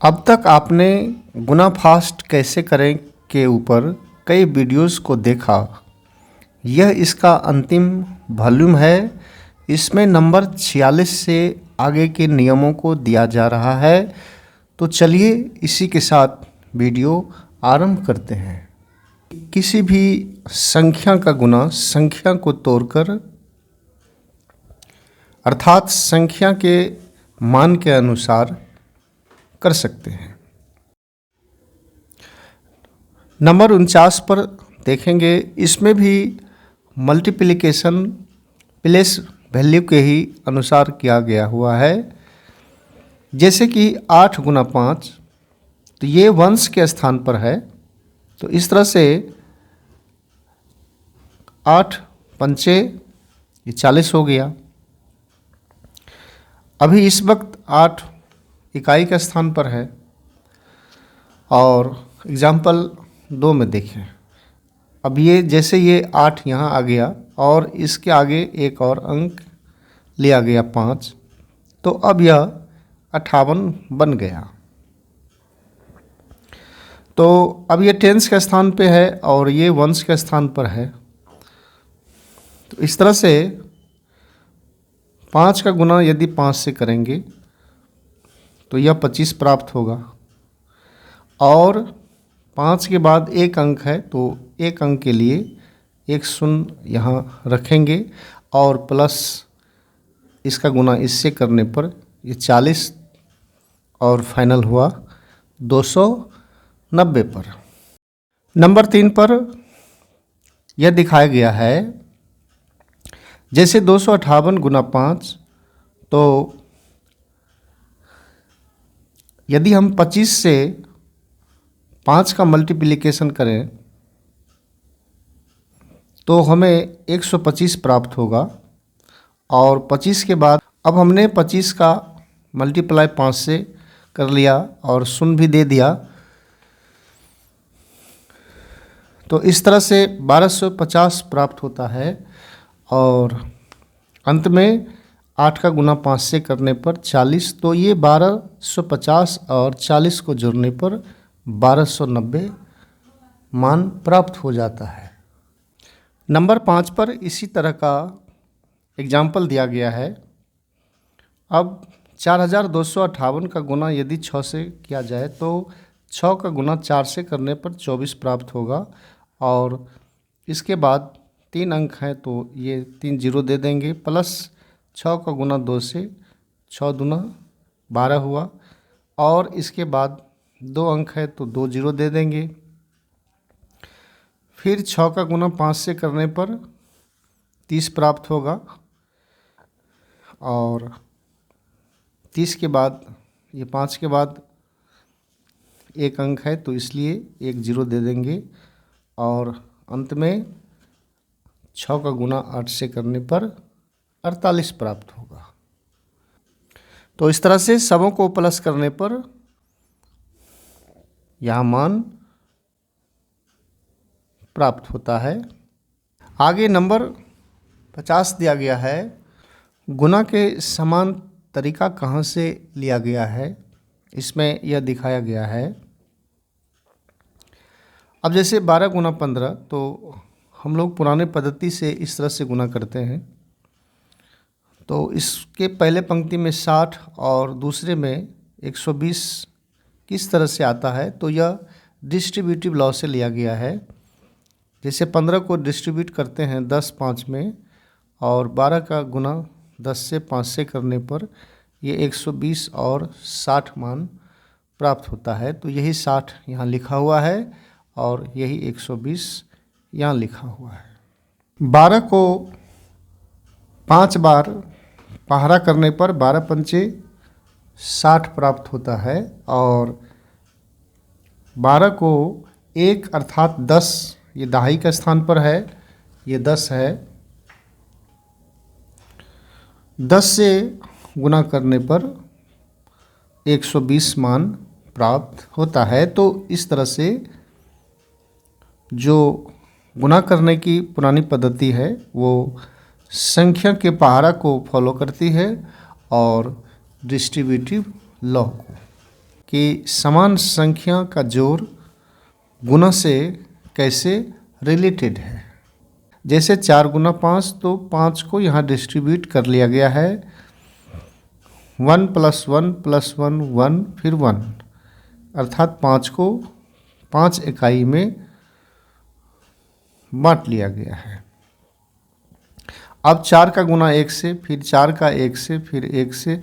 अब तक आपने गुना फास्ट कैसे करें के ऊपर कई वीडियोस को देखा। यह इसका अंतिम वॉल्यूम है। इसमें नंबर 46 से आगे के नियमों को दिया जा रहा है। तो चलिए इसी के साथ वीडियो आरंभ करते हैं। किसी भी संख्या का गुना संख्या को तोड़कर अर्थात संख्या के मान के अनुसार कर सकते हैं। नंबर 49 पर देखेंगे, इसमें भी मल्टीप्लिकेशन प्लेस वैल्यू के ही अनुसार किया गया हुआ है। जैसे कि 8 गुना 5, तो ये वंश के स्थान पर है। तो इस तरह से 8 पंचे ये 40 हो गया। अभी इस वक्त 8 इकाई के स्थान पर है। और एग्जाम्पल 2 में देखें, अब ये जैसे ये 8 यहाँ आ गया और इसके आगे एक और अंक लिया गया 5, तो अब यह 58 बन गया। तो अब ये टेंस के स्थान पे है और ये वंश के स्थान पर है। तो इस तरह से 5 का गुना यदि 5 से करेंगे तो यह 25 प्राप्त होगा। और 5 के बाद एक अंक है, तो एक अंक के लिए एक शून्य यहाँ रखेंगे और प्लस इसका गुना इससे करने पर ये 40 और फाइनल हुआ 290 पर। नंबर 3 पर यह दिखाया गया है, जैसे 258 गुना 5, तो यदि हम 25 से 5 का मल्टीप्लिकेशन करें तो हमें 125 प्राप्त होगा। और 25 के बाद अब हमने 25 का मल्टीप्लाई 5 से कर लिया और शून्य भी दे दिया। तो इस तरह से 1250 प्राप्त होता है। और अंत में 8 का गुना 5 से करने पर 40, तो ये 1250 और 40 को जोड़ने पर 1290 मान प्राप्त हो जाता है। नंबर 5 पर इसी तरह का एग्जाम्पल दिया गया है। अब 4258 का गुना यदि 6 से किया जाए तो 6 का गुना 4 से करने पर 24 प्राप्त होगा। और इसके बाद 3 अंक हैं, तो ये 3 जीरो दे देंगे, प्लस 6 का गुना 2 से 6 दूना 12 हुआ। और इसके बाद 2 अंक है तो 2 जीरो दे देंगे। फिर 6 का गुना 5 से करने पर 30 प्राप्त होगा। और 30 के बाद ये 5 के बाद एक अंक है, तो इसलिए एक जीरो दे देंगे। और अंत में 6 का गुना 8 से करने पर 48 प्राप्त होगा। तो इस तरह से सबों को प्लस करने पर यह मान प्राप्त होता है। आगे नंबर 50 दिया गया है। गुना के समान तरीका कहाँ से लिया गया है, इसमें यह दिखाया गया है। अब जैसे 12 गुना 15, तो हम लोग पुराने पद्धति से इस तरह से गुना करते हैं। तो इसके पहले पंक्ति में 60 और दूसरे में 120 किस तरह से आता है, तो यह डिस्ट्रीब्यूटिव लॉ से लिया गया है। जैसे 15 को डिस्ट्रीब्यूट करते हैं 10 5 में, और 12 का गुना 10 से 5 से करने पर ये 120 और 60 मान प्राप्त होता है। तो यही 60 यहाँ लिखा हुआ है और यही 120 यहाँ लिखा हुआ है। 12 को 5 बार पहारा करने पर 12 पंचे 60 प्राप्त होता है। और 12 को 1 अर्थात 10, ये दहाई का स्थान पर है, ये 10 है। 10 से गुना करने पर 120 मान प्राप्त होता है। तो इस तरह से जो गुना करने की पुरानी पद्धति है वो संख्या के पहाड़ा को फॉलो करती है और डिस्ट्रीब्यूटिव लॉ को। कि समान संख्या का जोड़ गुना से कैसे रिलेटेड है। जैसे 4 गुना 5, तो 5 को यहाँ डिस्ट्रीब्यूट कर लिया गया है 1 + 1 + 1 1 फिर 1, अर्थात 5 को 5 इकाई में बांट लिया गया है। अब 4 का गुना 1 से, फिर 4 का 1 से, फिर 1 से,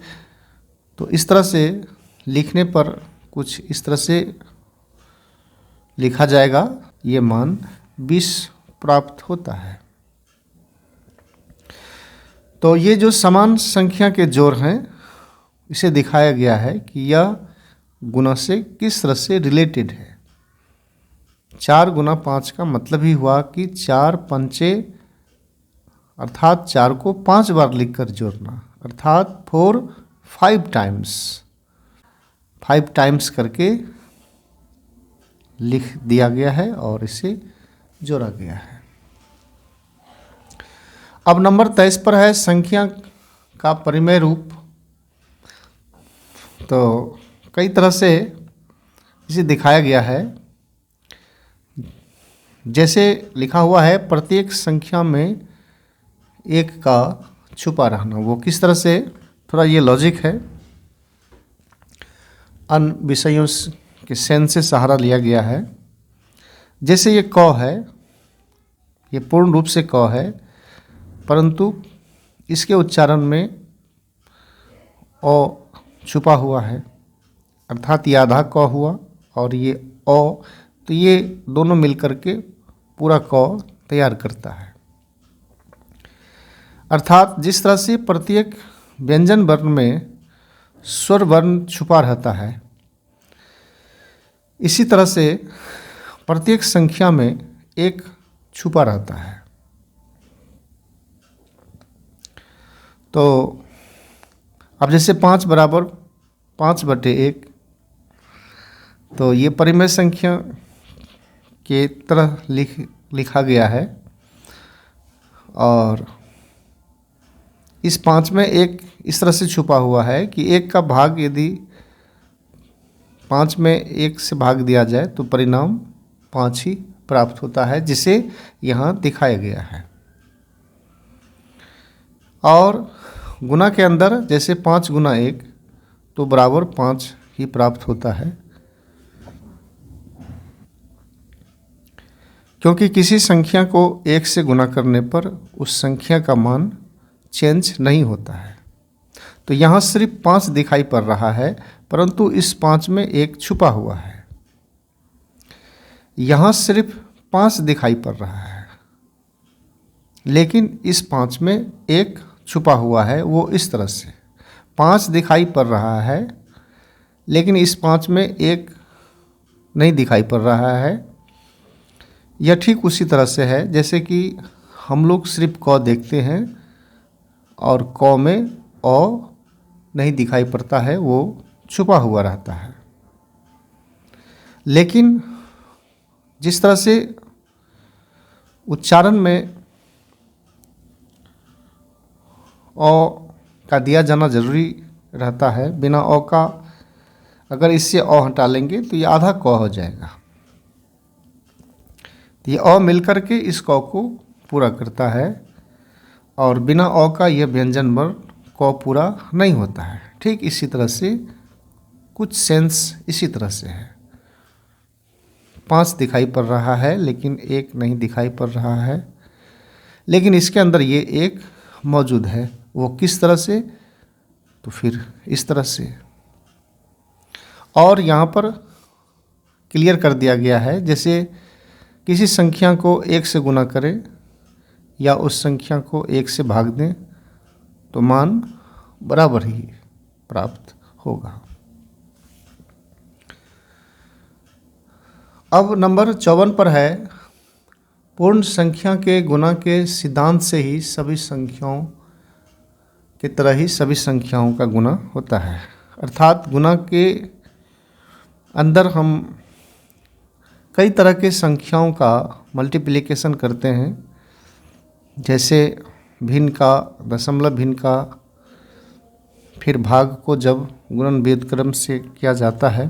तो इस तरह से लिखने पर कुछ इस तरह से लिखा जाएगा, ये मान 20 प्राप्त होता है। तो ये जो समान संख्या के जोड़ हैं, इसे दिखाया गया है कि यह गुना से किस तरह से रिलेटेड है। 4 गुना 5 का मतलब ही हुआ कि 4 पंचे, अर्थात 4 को 5 बार लिखकर जोड़ना, अर्थात 4 5 टाइम्स, 5 टाइम्स करके लिख दिया गया है और इसे जोड़ा गया है। अब नंबर 23 पर है संख्या का परिमेय रूप। तो कई तरह से इसे दिखाया गया है। जैसे लिखा हुआ है प्रत्येक संख्या में 1 का छुपा रहना, वो किस तरह से, थोड़ा ये लॉजिक है, अन्य विषयों के सेंस से सहारा लिया गया है। जैसे ये क है, ये पूर्ण रूप से क है, परंतु इसके उच्चारण में अ छुपा हुआ है, अर्थात ये आधा क हुआ और ये अ, तो ये दोनों मिलकर के पूरा क तैयार करता है। अर्थात जिस तरह से प्रत्येक व्यंजन वर्ण में स्वर वर्ण छुपा रहता है, इसी तरह से प्रत्येक संख्या में 1 छुपा रहता है। तो अब जैसे 5 बराबर 5/1, तो ये परिमेय संख्या के तरह लिखा गया है। और इस 5 में 1 इस तरह से छुपा हुआ है कि 1 का भाग यदि 5 में 1 से भाग दिया जाए तो परिणाम 5 ही प्राप्त होता है, जिसे यहाँ दिखाया गया है। और गुना के अंदर जैसे 5 गुना 1 तो बराबर 5 ही प्राप्त होता है, क्योंकि किसी संख्या को 1 से गुना करने पर उस संख्या का मान चेंज नहीं होता है। तो यहाँ सिर्फ 5 दिखाई पड़ रहा है, परंतु इस 5 में 1 छुपा हुआ है। यहाँ सिर्फ 5 दिखाई पड़ रहा है, लेकिन इस 5 में 1 छुपा हुआ है। वो इस तरह से 5 दिखाई पड़ रहा है, लेकिन इस 5 में 1 नहीं दिखाई पड़ रहा है। यह ठीक उसी तरह से है जैसे कि हम लोग सिर्फ क देखते हैं और क में अ नहीं दिखाई पड़ता है, वो छुपा हुआ रहता है। लेकिन जिस तरह से उच्चारण में अ का दिया जाना जरूरी रहता है, बिना अ का अगर इससे अ हटा लेंगे तो ये आधा क हो जाएगा। तो ये अ मिलकर के इस क को पूरा करता है, और बिना अ का यह व्यंजन वर्ण क पूरा नहीं होता है। ठीक इसी तरह से कुछ सेंस इसी तरह से है। 5 दिखाई पड़ रहा है लेकिन 1 नहीं दिखाई पड़ रहा है, लेकिन इसके अंदर ये 1 मौजूद है। वो किस तरह से, तो फिर इस तरह से। और यहाँ पर क्लियर कर दिया गया है, जैसे किसी संख्या को 1 से गुना करें या उस संख्या को 1 से भाग दें तो मान बराबर ही प्राप्त होगा। अब नंबर 54 पर है पूर्ण संख्या के गुना के सिद्धांत से ही सभी संख्याओं की तरह ही सभी संख्याओं का गुना होता है। अर्थात गुना के अंदर हम कई तरह के संख्याओं का मल्टीप्लिकेशन करते हैं, जैसे भिन्न का, दशमलव भिन्न का, फिर भाग को जब गुणन भेद क्रम से किया जाता है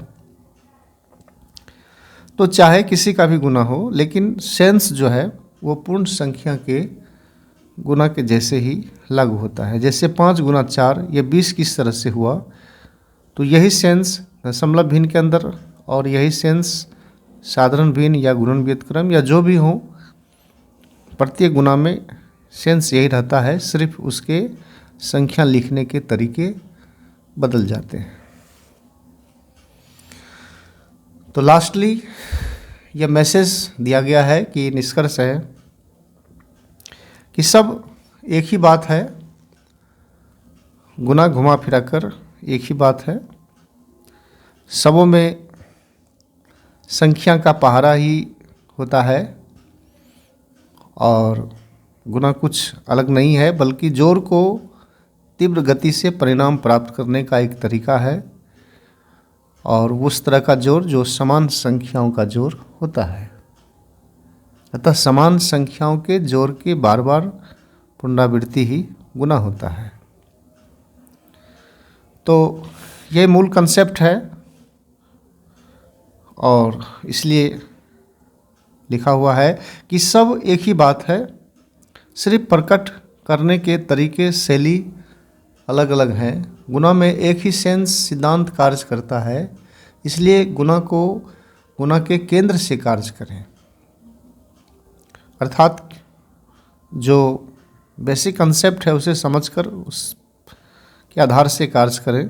तो चाहे किसी का भी गुना हो, लेकिन सेंस जो है वो पूर्ण संख्या के गुना के जैसे ही लागू होता है। जैसे 5 गुना 4 ये 20 किस तरह से हुआ, तो यही सेंस दशमलव भिन्न के अंदर और यही सेंस साधारण भिन्न या गुणन व्युत्क्रम या जो भी हो, प्रत्येक गुना में सेंस यही रहता है, सिर्फ उसके संख्या लिखने के तरीके बदल जाते हैं। तो लास्टली यह मैसेज दिया गया है कि निष्कर्ष है कि सब एक ही बात है, गुना घुमा फिरा कर एक ही बात है, सबों में संख्या का पहाड़ा ही होता है और गुना कुछ अलग नहीं है, बल्कि जोड़ को तीव्र गति से परिणाम प्राप्त करने का एक तरीका है और उस तरह का जोड़ जो समान संख्याओं का जोड़ होता है। अतः समान संख्याओं के जोड़ के बार बार पुनरावृत्ति ही गुना होता है। तो ये मूल कंसेप्ट है और इसलिए लिखा हुआ है कि सब एक ही बात है, सिर्फ प्रकट करने के तरीके शैली अलग अलग हैं। गुना में एक ही सेंस सिद्धांत कार्य करता है, इसलिए गुना को गुना के केंद्र से कार्य करें, अर्थात जो बेसिक कंसेप्ट है उसे समझकर उस के आधार से कार्य करें।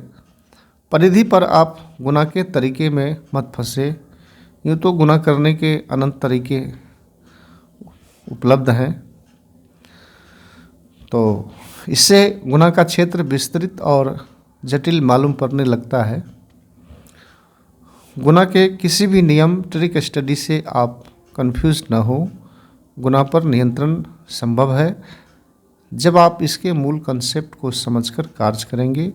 परिधि पर आप गुना के तरीके में मत फंसे, यूँ तो गुना करने के अनंत तरीके उपलब्ध हैं, तो इससे गुना का क्षेत्र विस्तृत और जटिल मालूम पड़ने लगता है। गुना के किसी भी नियम ट्रिक स्टडी से आप कंफ्यूज न हो, गुना पर नियंत्रण संभव है जब आप इसके मूल कंसेप्ट को समझकर कार्य करेंगे।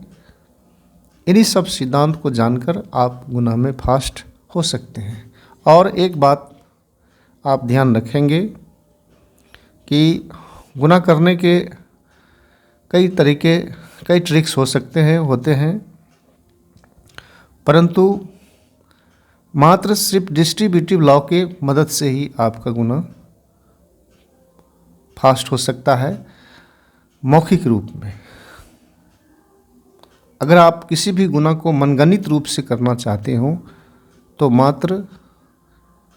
इन्हीं सब सिद्धांत को जानकर आप गुना में फास्ट हो सकते हैं। और एक बात आप ध्यान रखेंगे कि गुना करने के कई तरीके, कई ट्रिक्स हो सकते हैं, होते हैं, परंतु मात्र सिर्फ डिस्ट्रीब्यूटिव लॉ के मदद से ही आपका गुना फास्ट हो सकता है मौखिक रूप में। अगर आप किसी भी गुना को मनगणित रूप से करना चाहते हो तो मात्र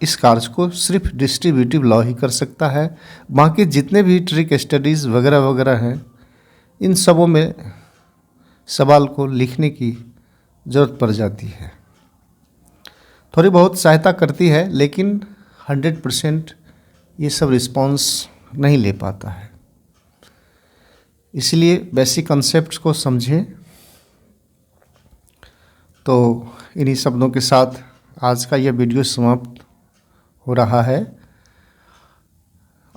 इस कार्य को सिर्फ डिस्ट्रीब्यूटिव लॉ ही कर सकता है। बाकी जितने भी ट्रिक स्टडीज़ वगैरह वगैरह हैं, इन सबों में सवाल को लिखने की ज़रूरत पड़ जाती है। थोड़ी बहुत सहायता करती है, लेकिन 100% ये सब रिस्पॉन्स नहीं ले पाता है। इसलिए बेसिक कंसेप्ट्स को समझें। तो इन्हीं शब्दों के साथ आज का यह वीडियो समाप्त हो रहा है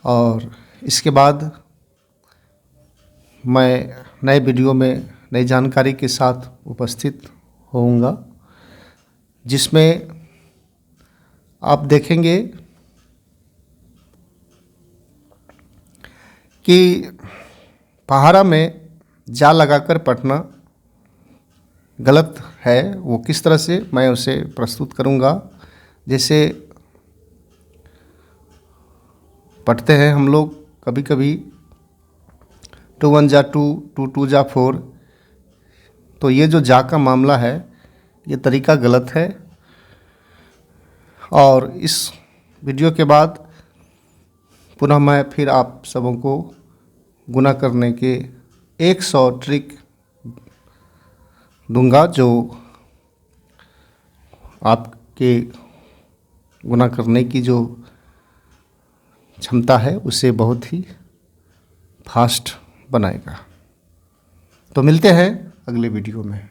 और इसके बाद मैं नए वीडियो में नई जानकारी के साथ उपस्थित होऊंगा, जिसमें आप देखेंगे कि पहाड़ा में जाल लगाकर पटना गलत है, वो किस तरह से मैं उसे प्रस्तुत करूंगा। जैसे पढ़ते हैं हम लोग कभी कभी 2 1 जा 2, 2 2 जा 4, तो ये जो जा का मामला है ये तरीका गलत है। और इस वीडियो के बाद पुनः मैं फिर आप सबों को गुना करने के 100 ट्रिक दूंगा जो आपके गुना करने की जो क्षमता है उसे बहुत ही फास्ट बनाएगा। तो मिलते हैं अगले वीडियो में।